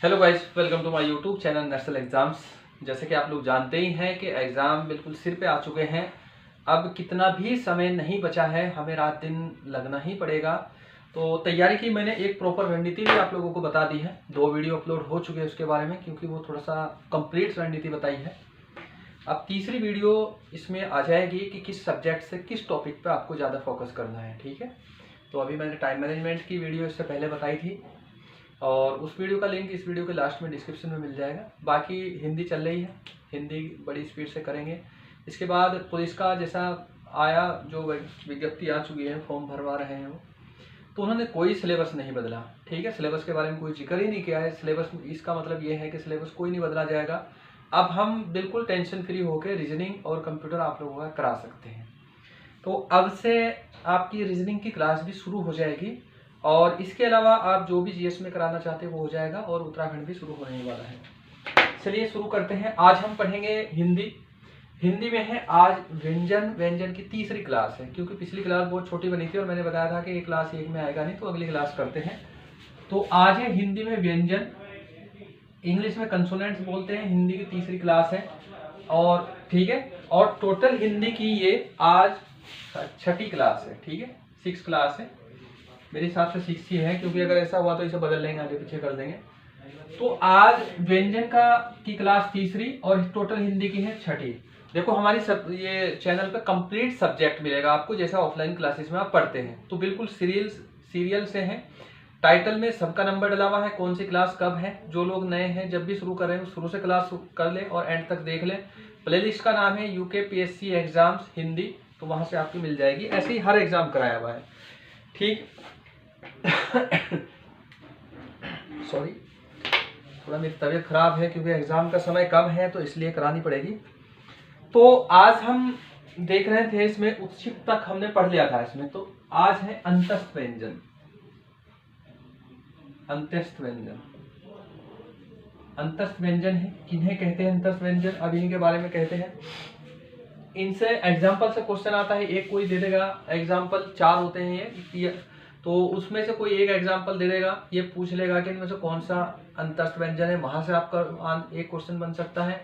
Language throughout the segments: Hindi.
Hello guys, welcome to my YouTube channel national exams. जैसे कि आप लोग जानते ही हैं कि एग्ज़ाम बिल्कुल सिर पे आ चुके हैं। अब कितना भी समय नहीं बचा है, हमें रात दिन लगना ही पड़ेगा। तो तैयारी की मैंने एक प्रॉपर रणनीति भी आप लोगों को बता दी है। 2 वीडियो अपलोड हो चुके हैं उसके बारे में, क्योंकि वो थोड़ा सा कंप्लीट रणनीति बताई है। अब तीसरी वीडियो इसमें आ जाएगी कि किस सब्जेक्ट से किस टॉपिक पर आपको ज़्यादा फोकस करना है। ठीक है, तो अभी मैंने टाइम मैनेजमेंट की वीडियो इससे पहले बताई थी और उस वीडियो का लिंक इस वीडियो के लास्ट में डिस्क्रिप्शन में मिल जाएगा। बाकी हिंदी चल रही है, हिंदी बड़ी स्पीड से करेंगे। इसके बाद पुलिस का जैसा आया, जो विज्ञप्ति आ चुकी है, फॉर्म भरवा रहे हैं वो, तो उन्होंने कोई सिलेबस नहीं बदला। ठीक है, सिलेबस के बारे में कोई जिक्र ही नहीं किया है। सिलेबस, इसका मतलब ये है कि सिलेबस कोई नहीं बदला जाएगा। अब हम बिल्कुल टेंशन फ्री होकर रीजनिंग और कंप्यूटर आप लोगों का करा सकते हैं। तो अब से आपकी रीजनिंग की क्लास भी शुरू हो जाएगी और इसके अलावा आप जो भी जीएस में कराना चाहते हैं वो हो जाएगा और उत्तराखंड भी शुरू होने वाला है। चलिए शुरू करते हैं। आज हम पढ़ेंगे हिंदी। हिंदी में है आज व्यंजन की तीसरी क्लास है, क्योंकि पिछली क्लास बहुत छोटी बनी थी और मैंने बताया था कि क्लास 1 में आएगा नहीं, तो अगली क्लास करते हैं। तो आज है हिंदी में व्यंजन, इंग्लिश में कंसोनेंट्स बोलते हैं। हिंदी की तीसरी क्लास है और ठीक है, और टोटल हिंदी की ये आज छठी क्लास है। ठीक है, 6 क्लास है, मेरे हिसाब से 6 ही है, क्योंकि अगर ऐसा हुआ तो इसे बदल लेंगे, आगे पीछे कर देंगे। तो आज व्यंजन की क्लास तीसरी और टोटल हिंदी की है छठी। देखो हमारी ये चैनल पे कंप्लीट सब्जेक्ट मिलेगा आपको, जैसा ऑफलाइन क्लासेस में आप पढ़ते हैं। तो बिल्कुल सीरियल से है। टाइटल में सबका नंबर डला हुआ है, कौन सी क्लास कब है। जो लोग नए हैं, जब भी शुरू कर रहे हैं शुरू से क्लास कर ले और एंड तक देख ले। प्लेलिस्ट का नाम है यूकेपीएससी एग्जाम्स हिंदी, तो वहां से आपकी मिल जाएगी। ऐसे ही हर एग्जाम कराया हुआ है। ठीक सॉरी, थोड़ा मेरी तबीयत खराब है, क्योंकि एग्जाम का समय कम है तो इसलिए करानी पड़ेगी। तो आज हम देख रहे थे, इसमें उत्क्षिप्त तक हमने पढ़ लिया था इसमें। तो आज है अंतस्थ व्यंजन। अंतस्थ व्यंजन, अंतस्थ व्यंजन है, किन्हें कहते हैं अंतस्थ व्यंजन, अब इनके बारे में कहते हैं। इनसे एग्जाम्पल से क्वेश्चन आता है, एक कोई दे देगा एग्जाम्पल, 4 होते हैं ये, तो उसमें से कोई एक एग्जाम्पल दे देगा। ये पूछ लेगा कि इनमें से कौन सा अंतस्थ व्यंजन है, वहां से आपका एक क्वेश्चन बन सकता है।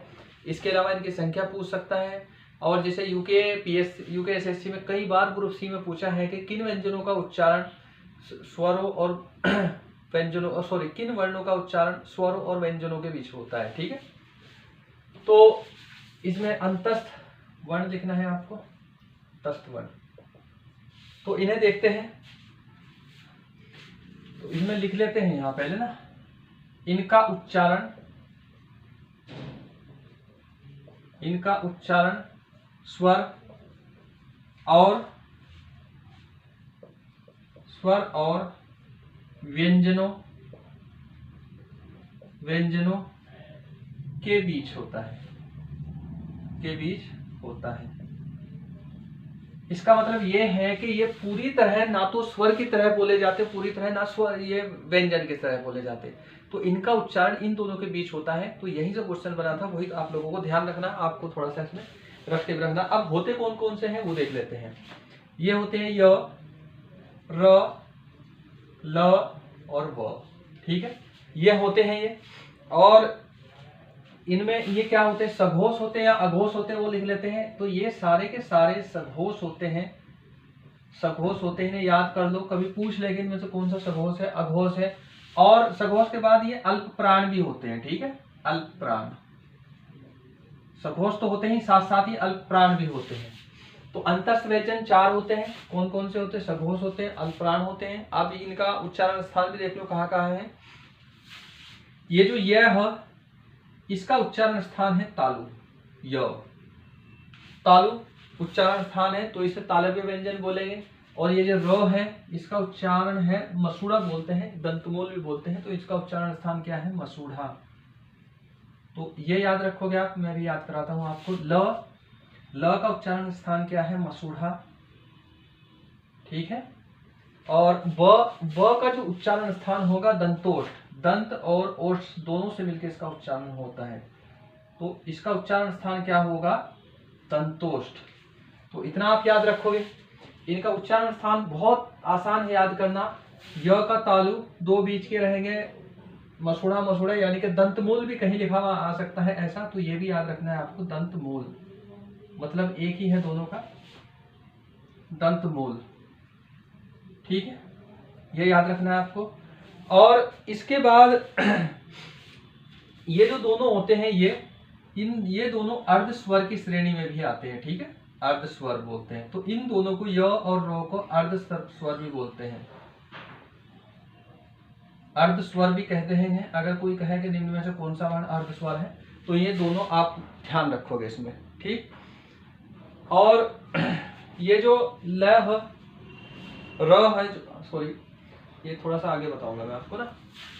इसके अलावा इनकी संख्या पूछ सकता है। और जैसे यूकेएसएससी में कई बार ग्रुप सी में पूछा है कि किन व्यंजनों का उच्चारण स्वरों और व्यंजनों, सॉरी, किन वर्णों का उच्चारण स्वरों और व्यंजनों के बीच होता है। ठीक है, तो इसमें अंतस्थ वर्ण लिखना है आपको, तस्थ वर्ण। तो इन्हें देखते हैं, तो इसमें लिख लेते हैं यहां पहले ना, इनका उच्चारण स्वर और व्यंजनों के बीच होता है। इसका मतलब ये है कि ये पूरी तरह ना तो स्वर की तरह बोले जाते, पूरी तरह ना स्वर ये व्यंजन की तरह बोले जाते। तो इनका उच्चारण इन दोनों के बीच होता है। तो यही जो क्वेश्चन बना था वही आप लोगों को ध्यान रखना, आपको थोड़ा सा इसमें रखते हुए रखना। अब होते कौन कौन से हैं वो देख लेते हैं। ये होते हैं य, र, ल और व। ठीक है, ये होते हैं ये। और इनमें ये क्या होते हैं, सघोष होते हैं या अघोष होते हैं, वो लिख लेते हैं। तो ये सारे के सारे सघोष होते हैं, इन्हें याद कर लो, कभी पूछ लेंगे इनमें से कौन सा सघोष है, अघोष है। और सघोष के बाद ये अल्प प्राण भी होते हैं। ठीक है, अल्प प्राण, सघोष तो होते ही, साथ साथ ही अल्प प्राण भी होते हैं। तो अंतस्थ व्यंजन 4 होते हैं। कौन कौन से होते हैं, सघोष होते हैं, अल्प प्राण होते हैं। अब इनका उच्चारण स्थान भी देख लो कहाँ कहाँ है। ये जो यह, इसका उच्चारण स्थान है तालु, य, तालु उच्चारण स्थान है, तो इसे तालव्य व्यंजन बोलेंगे। और ये जो र है, इसका उच्चारण है मसूड़ा बोलते हैं, दंतमूल भी बोलते हैं, तो इसका उच्चारण स्थान क्या है, मसूढ़ा। तो ये याद रखोगे आप, मैं भी याद कराता हूं आपको। ल का उच्चारण स्थान क्या है, मसूढ़ा। ठीक है, और व का जो उच्चारण स्थान होगा दंतोष्ठ, दंत और ओष्ठ दोनों से मिलकर इसका उच्चारण होता है। तो इसका उच्चारण स्थान क्या होगा, दंतोष्ठ। तो इतना आप याद रखोगे। इनका उच्चारण स्थान बहुत आसान है याद करना। य का तालु, 2 बीच के रहेंगे, मसूड़ा मसूड़ा यानी कि दंतमूल भी कहीं लिखा हुआ आ सकता है ऐसा, तो ये भी याद रखना है आपको, दंतमूल मतलब एक ही है दोनों का, दंतमूल। ठीक है, ये याद रखना है आपको। और इसके बाद ये जो दोनों होते हैं ये दोनों अर्ध स्वर की श्रेणी में भी आते हैं। ठीक है, अर्ध स्वर बोलते हैं, तो इन दोनों को य और र को अर्ध स्वर भी बोलते हैं, अर्ध स्वर भी कहते हैं। अगर कोई कहे कि निम्न में से कौन सा वर्ण अर्ध स्वर है, तो ये दोनों आप ध्यान रखोगे इसमें। ठीक, और ये जो ल है, र है, सॉरी ये थोड़ा सा आगे बताऊंगा मैं आपको ना,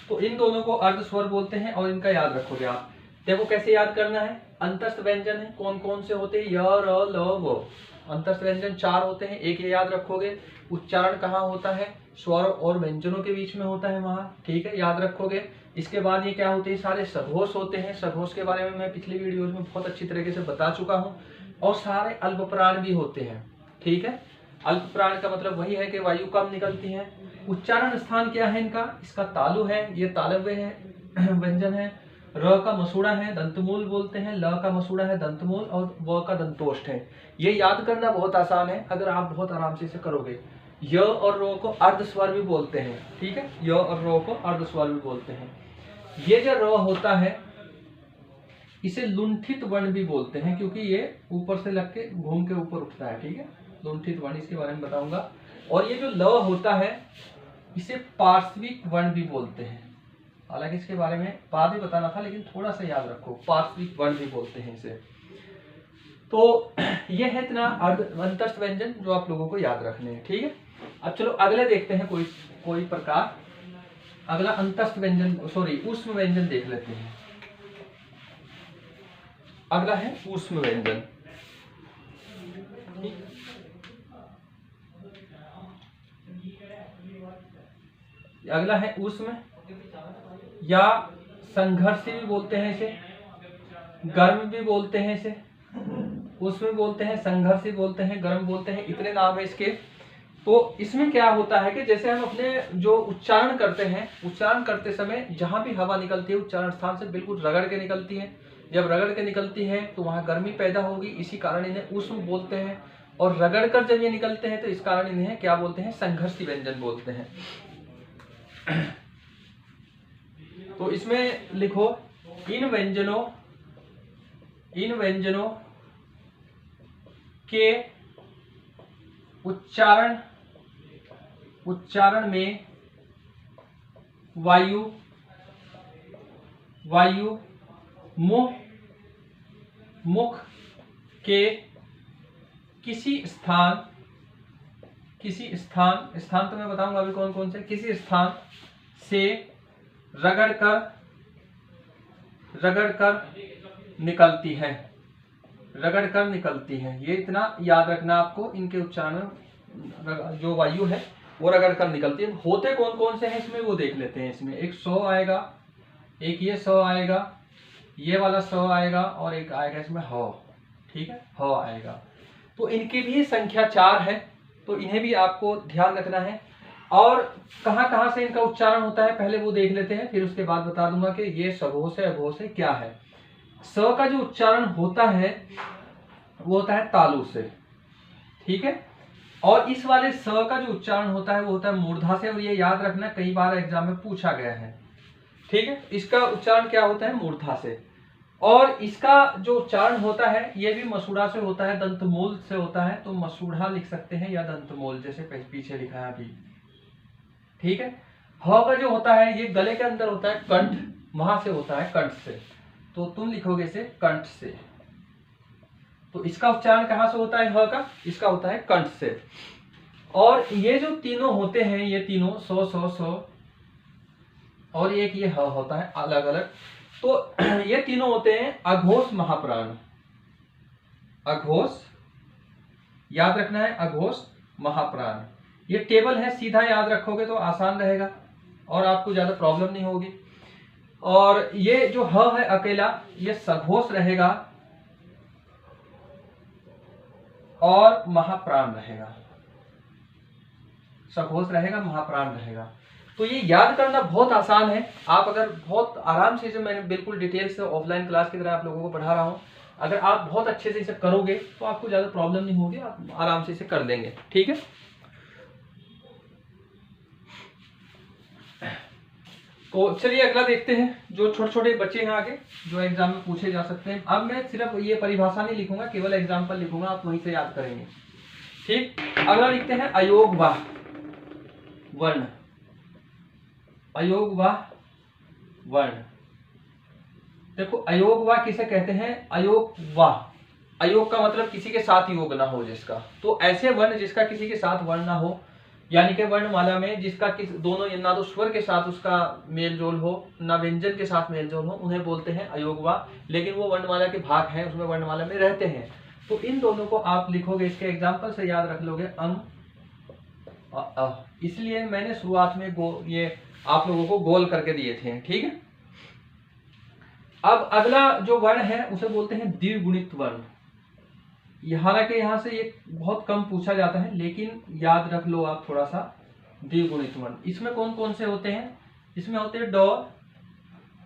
तो इन दोनों को अर्ध स्वर बोलते हैं और इनका याद रखोगे आप। देखो कैसे याद करना है, अंतस्थ व्यंजन है कौन कौन से होते हैं, य र ल व। अंतस्थ व्यंजन 4 होते हैं, एक ये याद रखोगे। उच्चारण कहाँ होता है, स्वर और व्यंजनों के बीच में होता है वहां। ठीक है, याद रखोगे। इसके बाद ये क्या होते हैं, सारे सघोष होते हैं। सघोष के बारे में मैं पिछली वीडियोज में बहुत अच्छी तरीके से बता चुका हूँ। और सारे अल्पप्राण भी होते हैं। ठीक है, अल्पप्राण का मतलब वही है कि वायु कम निकलती है। उच्चारण स्थान क्या है इनका, इसका तालु है, ये तालव्य है व्यंजन है। र का मसूड़ा है, दंतमूल बोलते हैं। ल का मसूड़ा है, दंतमूल। और व का दंतोष्ठ है। ये याद करना बहुत आसान है अगर आप बहुत आराम से इसे करोगे। य और रो को अर्ध स्वर भी बोलते हैं। ठीक है, य और रो को अर्ध स्वर भी बोलते हैं। ये जो र होता है इसे लुंठित वर्ण भी बोलते हैं, क्योंकि ये ऊपर से लग के घूम के ऊपर उठता है। ठीक है, लुंठित वर्ण, इसके बारे में बताऊंगा। और ये जो ल होता है इसे पार्श्विक वर्ण भी बोलते हैं। हालांकि इसके बारे में बाद ही बताना था, लेकिन थोड़ा सा याद रखो, पार्श्विक वर्ण भी बोलते हैं इसे। तो ये है इतना अंतस्थ व्यंजन जो आप लोगों को याद रखने हैं। ठीक है, अब चलो अगले देखते हैं कोई प्रकार। अगला अंतस्थ व्यंजन, सॉरी ऊष्म व्यंजन देख लेते हैं। अगला है ऊष्म व्यंजन। अगला है ऊष्म या संघर्षी भी बोलते हैं इसे, गर्म भी बोलते हैं इसे। ऊष्म बोलते हैं, संघर्षी बोलते हैं, गर्म बोलते हैं, इतने नाम है इसके। तो इसमें क्या होता है कि जैसे हम अपने जो उच्चारण करते हैं, उच्चारण करते समय जहां भी हवा निकलती है उच्चारण स्थान से बिल्कुल रगड़ के निकलती है। जब रगड़ के निकलती है तो वहां गर्मी पैदा होगी, इसी कारण इन्हें ऊष्म बोलते हैं। और रगड़ कर जब ये निकलते हैं तो इस कारण इन्हें क्या बोलते हैं, संघर्षी व्यंजन बोलते हैं। तो इसमें लिखो, इन व्यंजनों के उच्चारण में वायु मुख के किसी स्थान तो मैं बताऊंगा अभी कौन कौन से, किसी स्थान से रगड़ कर निकलती है, ये इतना याद रखना आपको। इनके उच्चारण में जो वायु है वो रगड़ कर निकलती है। होते कौन कौन से हैं इसमें वो देख लेते हैं। इसमें एक सौ आएगा, एक ये सौ आएगा, ये वाला सौ आएगा, और एक आएगा इसमें ह। ठीक है, ह आएगा। तो इनकी भी संख्या 4 है, तो इन्हें भी आपको ध्यान रखना है। और कहां कहां से इनका उच्चारण होता है पहले वो देख लेते हैं, फिर उसके बाद बता दूंगा कि ये सघोष है अघोष है क्या है। स का जो उच्चारण होता है वो होता है तालु से। ठीक है, और इस वाले स का जो उच्चारण होता है वो होता है मूर्धा से। और ये याद रखना, कई बार एग्जाम में पूछा गया है। ठीक है, इसका उच्चारण क्या होता है, मूर्धा से। और इसका जो उच्चारण होता है ये भी मसूड़ा से होता है, दंतमूल से होता है। तो मसूड़ा लिख सकते हैं या दंतमूल, जैसे पीछे लिखा है अभी। ठीक है, ह का जो होता है ये गले के अंदर होता है, कंठ, वहां से होता है कंठ से। तो तुम लिखोगे इसे कंठ से। तो इसका उच्चारण कहां से होता है ह का, इसका होता है कंठ से। और ये जो तीनों होते हैं, ये तीनों सौ सौ सौ, और एक ये ह होता है अलग अलग। तो ये तीनों होते हैं अघोष महाप्राण। अघोष याद रखना है, अघोष महाप्राण। ये टेबल है, सीधा याद रखोगे तो आसान रहेगा और आपको ज्यादा प्रॉब्लम नहीं होगी। और ये जो ह है अकेला, ये सघोष रहेगा और महाप्राण रहेगा। सघोष रहेगा, महाप्राण रहेगा। तो तो ये याद करना बहुत आसान है। आप अगर बहुत आराम से, जो मैंने बिल्कुल डिटेल से ऑफलाइन क्लास की तरह आप लोगों को पढ़ा रहा हूँ, अगर आप बहुत अच्छे से इसे करोगे तो आपको ज़्यादा प्रॉब्लम नहीं होगी, आप आराम से इसे कर लेंगे। ठीक है, तो चलिए अगला देखते हैं, जो छोटे छोटे बच्चे हैं आगे जो एग्जाम में पूछे जा सकते हैं। अब मैं सिर्फ ये परिभाषा नहीं लिखूंगा, केवल एग्जाम्पल लिखूंगा, आप वहीं से याद करेंगे। ठीक, अगला लिखते हैं अयोगवाह वर्ण। अयोगवाह वर्ण, देखो अयोगवाह किसे कहते हैं? अयोगवाह, अयोग का मतलब किसी के साथ योग ना हो जिसका, तो ऐसे वर्ण जिसका किसी के साथ वर्ण ना हो, यानी कि वर्णमाला में जिसका दोनों ना तो स्वर के साथ उसका मेल जोल हो, ना व्यंजन के साथ मेल जोल हो, उन्हें बोलते हैं अयोगवाह। लेकिन वो वर्णमाला के भाग हैं, उसमें वर्णमाला में रहते हैं। तो इन दोनों को आप लिखोगे, इसके एग्जाम्पल से याद रख लोगे, इसलिए मैंने शुरुआत में ये आप लोगों को गोल करके दिए थे। ठीक है, अब अगला जो वर्ण है उसे बोलते हैं द्विगुणित वर्ण। हालांकि यहाँ से ये बहुत कम पूछा जाता है, लेकिन याद रख लो आप थोड़ा सा, द्विगुणित वर्ण। इसमें कौन कौन से होते हैं? इसमें होते हैं ड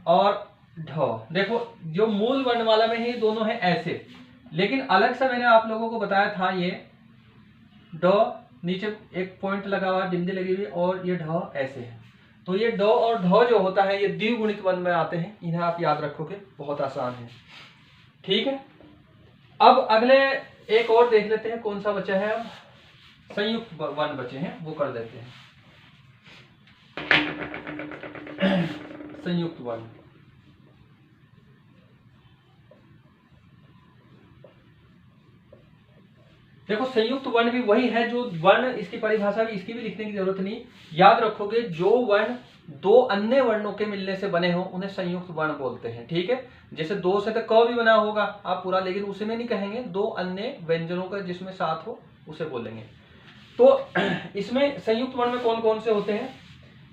और ढ। देखो जो मूल वर्णमाला में ही दोनों हैं ऐसे, लेकिन अलग से मैंने आप लोगों को बताया था, ये ड नीचे एक पॉइंट लगा हुआ, बिंदी लगी हुई, और ये ढ ऐसे है। तो ये ड और ढ जो होता है ये द्विगुणित वर्ण में आते हैं, इन्हें आप याद रखोगे, बहुत आसान है। ठीक है, अब अगले एक और देख लेते हैं, कौन सा बचा है? अब संयुक्त वर्ण बचे हैं, वो कर देते हैं। संयुक्त वर्ण, देखो संयुक्त वर्ण भी वही है जो वर्ण, इसकी परिभाषा भी, इसकी भी लिखने की जरूरत नहीं, याद रखोगे। जो वर्ण दो अन्य वर्णों के मिलने से बने हो उन्हें संयुक्त वर्ण बोलते हैं। ठीक है, जैसे दो से तो क भी बना होगा आप पूरा, लेकिन उसे में नहीं कहेंगे, दो अन्य व्यंजनों का जिसमें साथ हो उसे बोलेंगे। तो इसमें संयुक्त वर्ण में कौन कौन से होते हैं?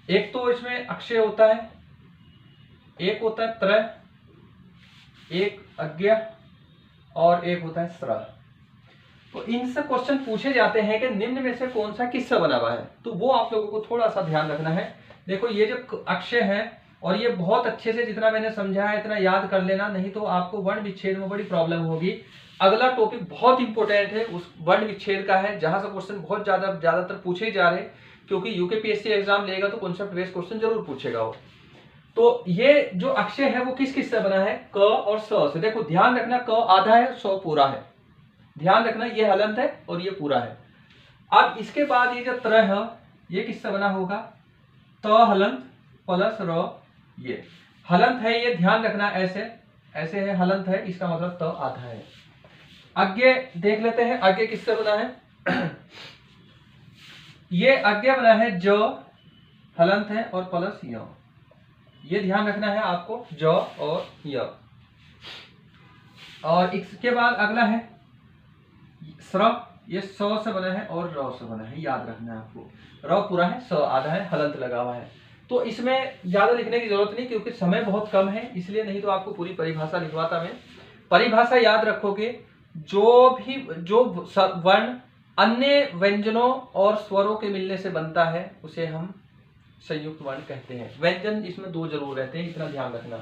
एक तो इसमें अक्षय होता है, एक होता है त्रय, एक अज्ञा, और एक होता है स्र। तो इनसे क्वेश्चन पूछे जाते हैं कि निम्न में से कौन सा किससे बना हुआ है, तो वो आप लोगों को थोड़ा सा ध्यान रखना है। देखो ये जो अक्षय है, और ये बहुत अच्छे से जितना मैंने समझाया है इतना याद कर लेना, नहीं तो आपको वर्ण विच्छेद में बड़ी प्रॉब्लम होगी। अगला टॉपिक बहुत इंपॉर्टेंट है, उस वर्ण विच्छेद का है, जहां से क्वेश्चन बहुत ज्यादातर पूछे जा रहे हैं, क्योंकि यूकेपीएससी एग्जाम लेगा तो कॉन्सेप्ट बेस्ड क्वेश्चन जरूर पूछेगा वो। तो ये जो अक्षय है वो किस किस से बना है? क और स से। देखो ध्यान रखना, क आधा है, स पूरा है, ध्यान रखना, ये हलंत है और ये पूरा है। अब इसके बाद ये जो त्र है ये किससे बना होगा? त हलंत प्लस र, ये हलंत है, ये ध्यान रखना, ऐसे ऐसे है, हलंत है, इसका मतलब त आधा है। अज्ञे देख लेते हैं, अज्ञे किससे बना है? ये अज्ञे बना है ज हलंत है और प्लस य, ये ध्यान रखना है आपको, ज और य। और इसके बाद अगला है स्र, ये स से बना है और र से बना है, याद रखना है आपको। र पूरा है, स आधा है, हलंत लगा हुआ है। तो इसमें ज्यादा लिखने की जरूरत नहीं, क्योंकि समय बहुत कम है, इसलिए, नहीं तो आपको पूरी परिभाषा लिखवाता मैं। परिभाषा याद रखोगे, जो वर्ण अन्य व्यंजनों और स्वरों के मिलने से बनता है उसे हम संयुक्त वर्ण कहते हैं। व्यंजन इसमें दो जरूर रहते हैं, इतना ध्यान रखना।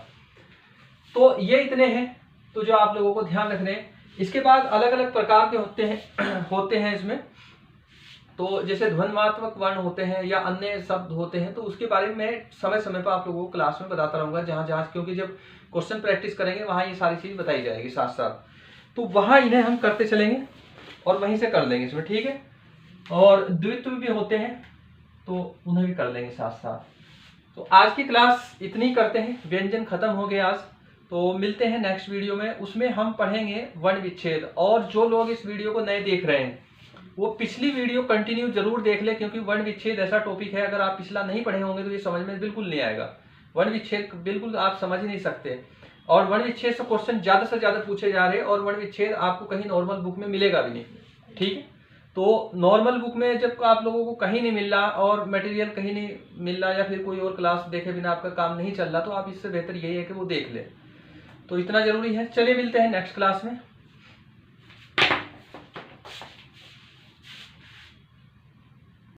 तो ये इतने हैं तो जो आप लोगों को ध्यान रखने हैं। इसके बाद अलग अलग प्रकार के होते हैं इसमें, तो जैसे ध्वन्यात्मक वर्ण होते हैं या अन्य शब्द होते हैं, तो उसके बारे में मैं समय समय पर आप लोगों को क्लास में बताता रहूंगा, जहां जहां, क्योंकि जब क्वेश्चन प्रैक्टिस करेंगे वहां ये सारी चीज बताई जाएगी साथ साथ, तो वहां इन्हें हम करते चलेंगे और वहीं से कर लेंगे इसमें। ठीक है, और द्वित्व भी होते हैं तो उन्हें भी कर लेंगे साथ साथ। तो आज की क्लास इतनी करते हैं, व्यंजन खत्म हो गए आज। तो मिलते हैं नेक्स्ट वीडियो में, उसमें हम पढ़ेंगे वर्ण विच्छेद। और जो लोग इस वीडियो को नए देख रहे हैं वो पिछली वीडियो कंटिन्यू जरूर देख ले, क्योंकि वर्ण विच्छेद ऐसा टॉपिक है, अगर आप पिछला नहीं पढ़े होंगे तो ये समझ में बिल्कुल नहीं आएगा। वर्ण विच्छेद बिल्कुल आप समझ ही नहीं सकते, और वर्ण विच्छेद से क्वेश्चन ज्यादा से ज्यादा पूछे जा रहे हैं, और वर्ण विच्छेद आपको कहीं नॉर्मल बुक में मिलेगा भी नहीं। ठीक है, तो नॉर्मल बुक में जब आप लोगों को कहीं नहीं मिल रहा और मटेरियल कहीं नहीं मिल रहा, या फिर कोई और क्लास देखे बिना आपका काम नहीं चल रहा, तो आप इससे बेहतर यही है कि वो देख ले। तो इतना जरूरी है। चलिए मिलते हैं नेक्स्ट क्लास में।